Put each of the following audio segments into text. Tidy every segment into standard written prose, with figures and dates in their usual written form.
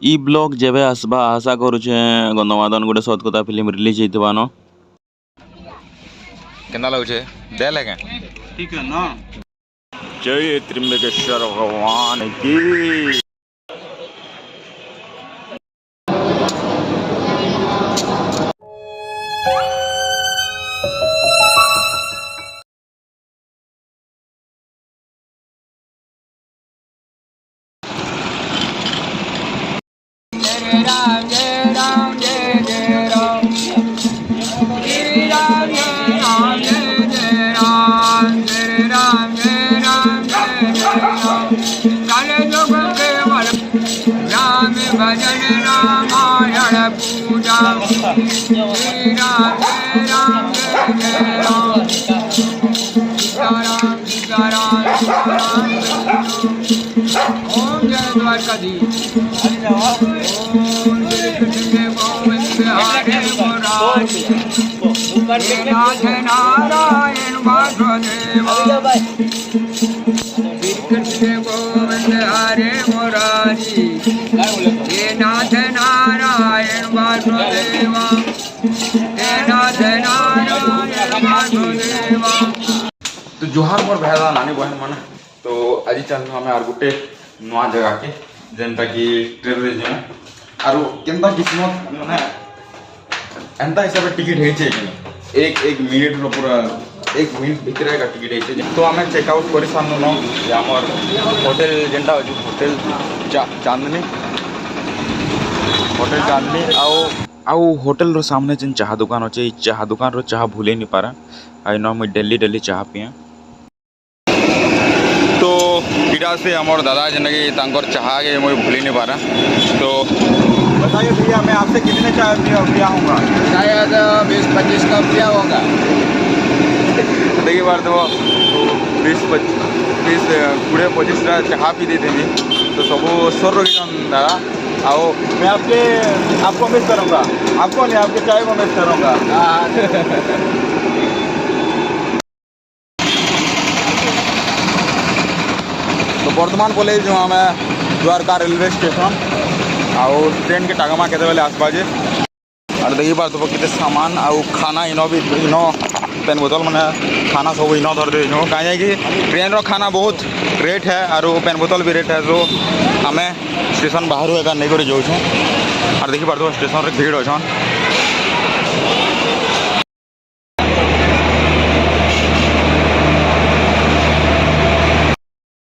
ଇ blog ଯେବେ ଆସ୍ବା ଆଶା କରୁଛେ ଗନ୍ଧମାଦନ ଗୋଟେ ସତ୍ କଥା ଫିଲ୍ମ ରିଲିଜ୍ ହେଇଥିବାନ। କେନ୍ତା ଲାଗୁଛେ ଦେଲେ କେଁ ठीक है ना। ଜୟ ତ୍ରିମ୍ବକେଶ୍ୱର ଭଗବାନ କି भजन रामायण पूजा श्री राम जय राम जय राम सीता राम सीता राम सीता राम ओम जय द्वारकाधीश ओम श्री कृष्ण गोविंद हरे मुरारी हे नाथ नारायण वासुदेव श्री कृष्ण गोविंद हरे मुरारी हे नाथ नारायण वासुदेवा हे नाथ नारायण वासुदेवा। तो जोहार मोर भाईदा नानी बहन माने तो आज चल हमें आर गुटे नवा जगह के जेनटा कि ट्रेन रे जे आरो केनता किस्मत माने एंता हिसाब टिकट हे छे एक एक मिनिट रो पूरा एक मिनिट भीतर का टिकट है तो आम चेकआउट कर सामने न आमर होटेल जेनटा अच्छे होटेल चांदनी होटेल चांदनी आउ होटेल रो सामने जेन चाह दुकान अच्छे चाह दुकान रो चाह भूले नहीं पारा आई न मुझे डेली डेली चाह पिए तो इटा से हमार दादा जेन कि तांकर चाह के मुझे भूली नहीं पारा तो बताइए भैया मैं आपसे कितने चाय पिया हूँगा शायद 20-25 कप पिया होगा। देखिए बार तो 20-25 चाह पी देते तो सब स्वर रखी दादा आओ मैं आपको मिस करूँगा आपको नहीं आपके चाय को मिस करूँगा। तो वर्तमान बोले जो आम द्वारका रेलवे स्टेशन और ट्रेन के टागमा के आसपा जे और देखिए बात तो कितने सामान आउ खाना इनो भी इनो पेन बोतल मैंने खाना सब इनो धर दे कहीं कि ट्रेन रो खाना बहुत रेट है और पेन बोतल भी रेट है तो आम स्टेशन बाहर एका नहीं कर जाऊँ और देखिए बात स्टेशन रे भीड़ अच्छन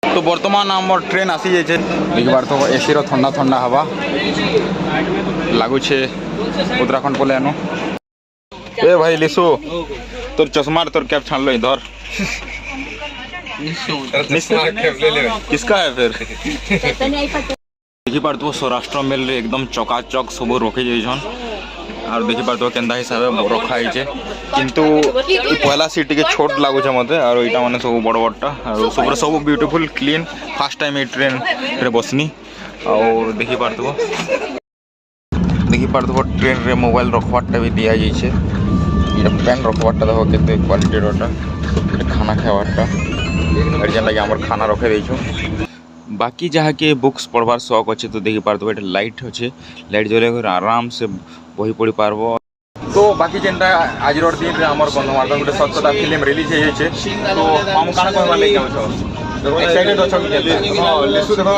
तो वर्तमान आम ट्रेन आसी जाए देखिए बार तो एसी रो ठंडा ठंडा हवा लगुचे उत्तराखंड पले आनु ए भाई लिसु तोर चश्मा तोर कैप छान लो इधर किसका है फिर देखी पार्थ सौराष्ट्र मेल रे एकदम चकाचक सब रखे जाइछन और देखी पार्थ केंदा हिसाब रखा है किंतु पहला सीट के छोट लगुचे मत और यहाँ मैंने सब बड़ बड़टा और सब सब ब्यूटीफुल क्लीन फास्ट टाइम ये ट्रेन रे बसनी और देखी पार्थ ट्रेन रे मोबाइल रखवाटा भी दिया जाइए पेन रखवाटा देखो केते क्वालिटी रोटा खाना खावाटा जेनटा कि आमर खाना रखे देछो बाकी जहाँ के बुक्स पढ़वार शौक अच्छे तो देखी पार्थ ये लाइट अच्छे लाइट जले आराम से बही पढ़ी पार्ब तो बाकी जेनटा आज दिन रे आमर गंधमादन गोटे सत कथा फिल्म रिलीज हो जाए तो हम काना कहबा ले जाउ एक्साइटेड अच्छो कि हां लिसु देखो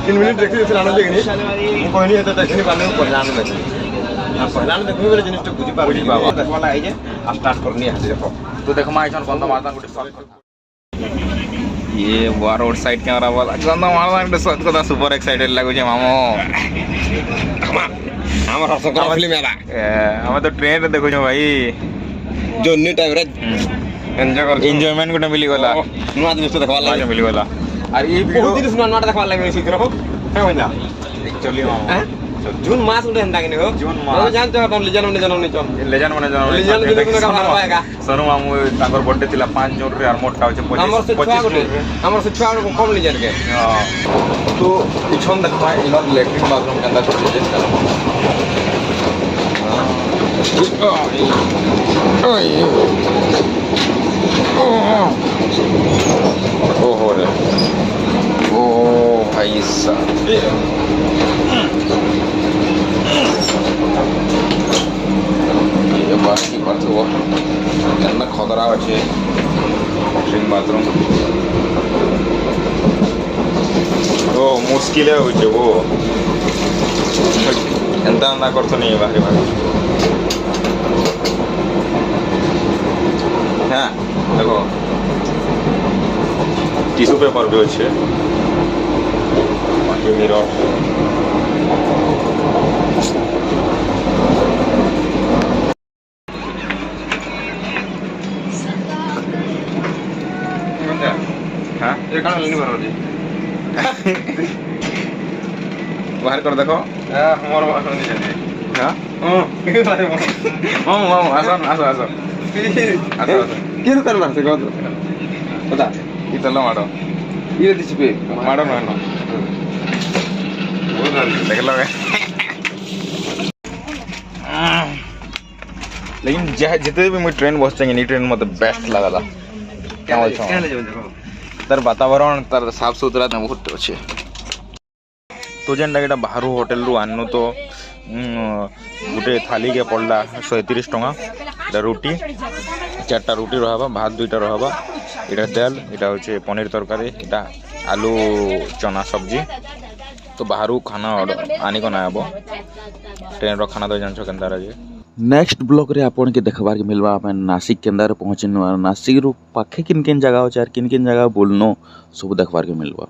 3 मिनट देखि फिर आनंद देखनी मु कहनी हेते देखनी पाने पहला आनंद देखनी पहला आनंद देखबे बेले जिनिस बुझी पाबो देखवाला आई जे स्टार्ट करनी है देखो तो देखमा आइछन गंधमादन गोटे सत कथा ये वार रोड साइड कैमरा वाला गंधमादन गोटे सत कथा सुपर एक्साइटेड लागो जे मामो हमर हसकर फिल्म आला हम तो ट्रेन रे देखो जो भाई जर्नी टाइम रे एंजॉयमेंट गोटे मिली गला नुआ जिनिस देखवा लागे मिली गला और ये बहुत दिन सुना नुआ देखवा लागे सीधे रहो है होइना एक्चुअली मामा जून मास उठे हंदा के हो जून मास जान तो लेजन नहीं चल लेजन लेजन का मारवाएगा सनु मामू ताकर बर्थडे थिला 5 जून रे और मोटा होचे 25 हमर से छुआ को कम लेजन के हां तो इछन देखबा इनर इलेक्ट्रिक बाथरूम के अंदर चले ओ हो रे ओ भाई साहब ମୁସ୍କିଲ ହଉଛେ ବୋ ଏନ୍ତା ଏନ୍ତା କରୁଛନି ବାହାରି ବାହାରି হ্যাঁ দেখো টিস্যু পেপার भी আছে বাকি মিরর হ্যাঁ ये कौन लेनी बार होती ବାହାର କର ଦେଖ हमारा बात नहीं जाने হ্যাঁ हां के बारे में ହଁ ଆସ ଆସ ଆସ ଆସ के दुकान मारते कौन पता ଇତଲ ମାଡ଼ ये दिस पे ମାଡ଼ ନୁହେଁ ନ बहुत जल्दी ଦେଖିଲ लेकिन जहाँ जितने भी मैं ट्रेन बसते हैं ट्रेन मतलब बेस्ट लगा था क्या ले जाओ देखो तार वातावरण तार साफ सुथरा था बहुत अच्छे तो जेनटा एटा बाहर होटेल रु आनु तो गोटे थाली के पड़ला 130 टंका एटा रुटी 4टा रुटी रहबा भात 2टा रहबा एटा दाल एटा होचे पनीर तरकारी एटा आलू चना सब्जी तो बाहर खाना आनी को ना आबो ट्रेन रो खाना तो जानछो केनता रहे नेक्स्ट ब्लॉग रे आपन के देखबार के मिलबा अपन नासिक के अंदर पहुंचन नासिक रु पाखे किन किन जगह हो चार किन किन जगह बोलनो सब देखबार के मिलबा।